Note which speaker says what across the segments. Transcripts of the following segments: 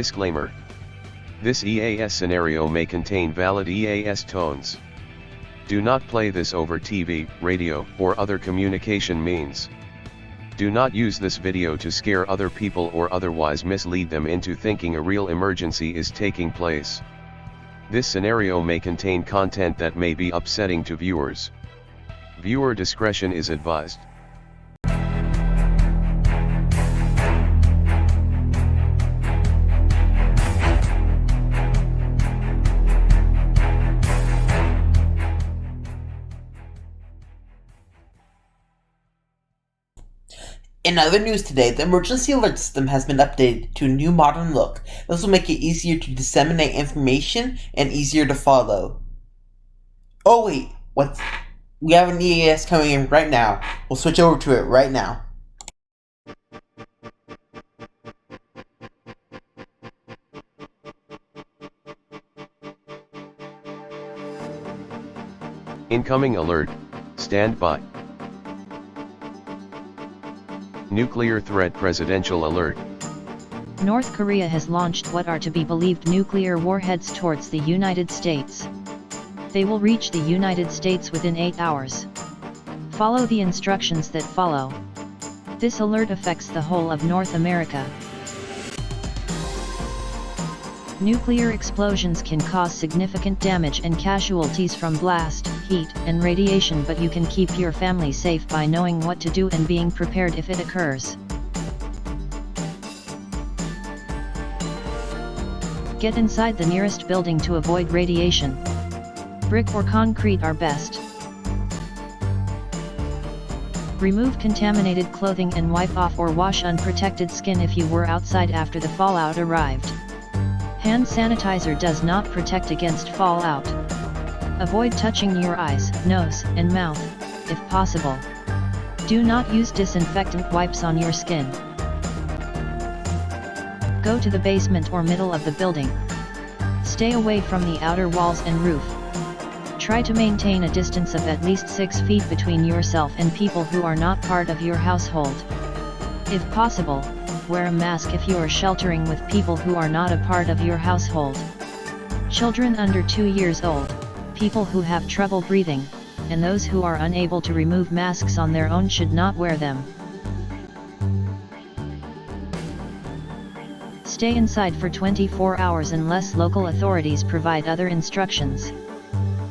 Speaker 1: Disclaimer. This EAS scenario may contain valid EAS tones. Do not play this over TV, radio, or other communication means. Do not use this video to scare other people or otherwise mislead them into thinking a real emergency is taking place. This scenario may contain content that may be upsetting to viewers. Viewer discretion is advised.
Speaker 2: In other news today, the emergency alert system has been updated to a new modern look. This will make it easier to disseminate information and easier to follow. Oh wait, what? We have an EAS coming in right now. We'll switch over to it right now.
Speaker 1: Incoming alert, stand by. Nuclear threat presidential alert.
Speaker 3: North Korea has launched what are to be believed nuclear warheads towards the United States. They will reach the United States within 8 hours. Follow the instructions that follow. This alert affects the whole of North America. Nuclear explosions can cause significant damage and casualties from blast, heat, and radiation, but you can keep your family safe by knowing what to do and being prepared if it occurs. Get inside the nearest building to avoid radiation. Brick or concrete are best. Remove contaminated clothing and wipe off or wash unprotected skin if you were outside after the fallout arrived. Hand sanitizer does not protect against fallout. Avoid touching your eyes, nose, and mouth, if possible. Do not use disinfectant wipes on your skin. Go to the basement or middle of the building. Stay away from the outer walls and roof. Try to maintain a distance of at least 6 feet between yourself and people who are not part of your household. If possible, wear a mask if you are sheltering with people who are not a part of your household. Children under 2 years old, people who have trouble breathing, and those who are unable to remove masks on their own should not wear them. Stay inside for 24 hours unless local authorities provide other instructions.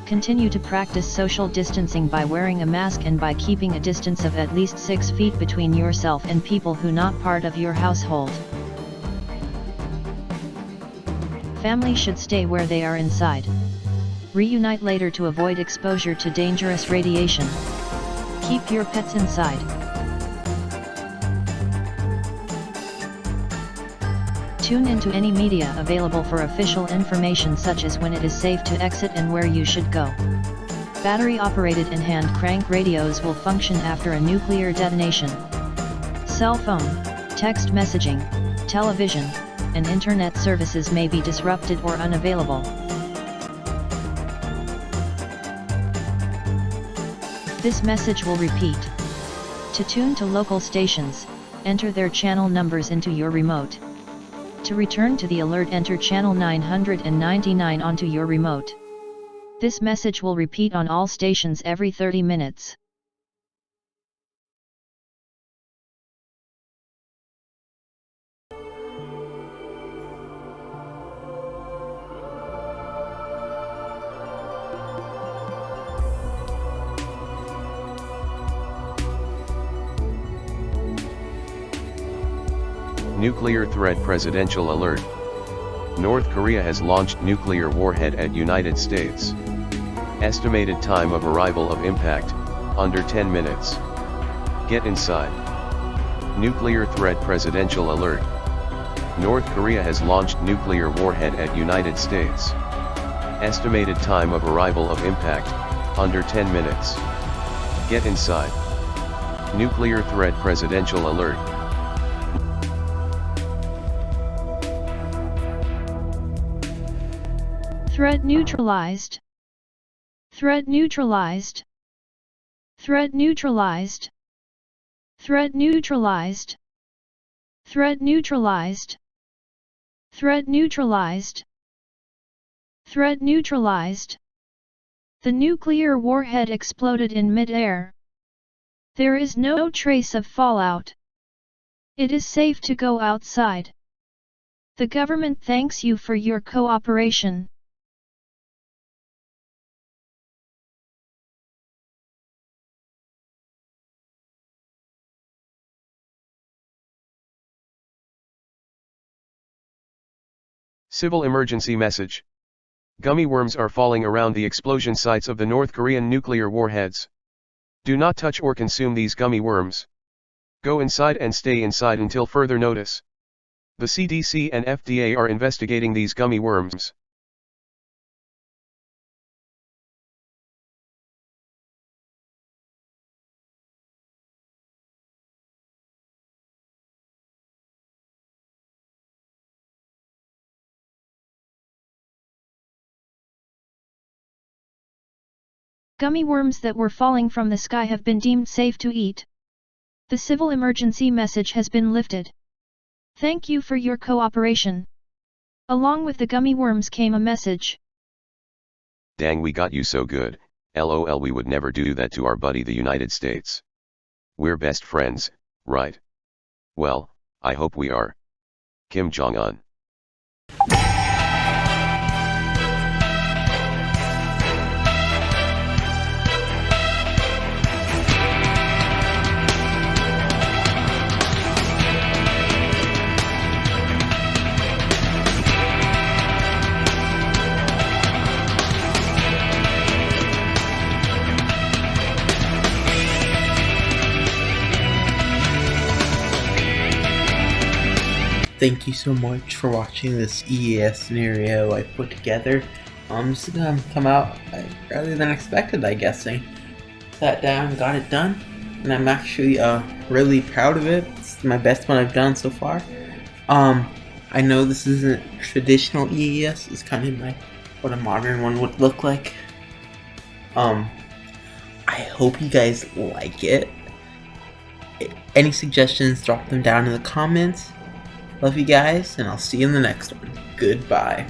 Speaker 3: Continue to practice social distancing by wearing a mask and by keeping a distance of at least 6 feet between yourself and people who are not part of your household. Family should stay where they are inside. Reunite later to avoid exposure to dangerous radiation. Keep your pets inside. Tune into any media available for official information such as when it is safe to exit and where you should go. Battery-operated and hand-crank radios will function after a nuclear detonation. Cell phone, text messaging, television, and internet services may be disrupted or unavailable. This message will repeat. To tune to local stations, enter their channel numbers into your remote. To return to the alert, enter channel 999 onto your remote. This message will repeat on all stations every 30 minutes.
Speaker 1: Nuclear threat presidential alert. North Korea has launched nuclear warhead at United States. Estimated time of arrival of impact, under 10 minutes. Get inside. Nuclear threat presidential alert. North Korea has launched nuclear warhead at United States. Estimated time of arrival of impact, under 10 minutes. Get inside. Nuclear threat presidential alert.
Speaker 3: Threat neutralized. Threat neutralized. Threat neutralized. Threat neutralized. Threat neutralized. Threat neutralized. Threat neutralized. The nuclear warhead exploded in mid-air. There is no trace of fallout. It is safe to go outside. The government thanks you for your cooperation.
Speaker 1: Civil emergency message. Gummy worms are falling around the explosion sites of the North Korean nuclear warheads. Do not touch or consume these gummy worms. Go inside and stay inside until further notice. The CDC and FDA are investigating these gummy worms.
Speaker 3: Gummy worms that were falling from the sky have been deemed safe to eat. The civil emergency message has been lifted. Thank you for your cooperation. Along with the gummy worms came a message.
Speaker 1: Dang, we got you so good. LOL, we would never do that to our buddy the United States. We're best friends, right? Well, I hope we are. Kim Jong-un.
Speaker 2: Thank you so much for watching this EAS scenario I put together. This is gonna come out earlier than expected, I guess. I sat down, got it done, and I'm actually really proud of it. It's my best one I've done so far. I know this isn't traditional EAS. It's kind of like what a modern one would look like. I hope you guys like it. Any suggestions, drop them down in the comments. Love you guys, and I'll see you in the next one. Goodbye.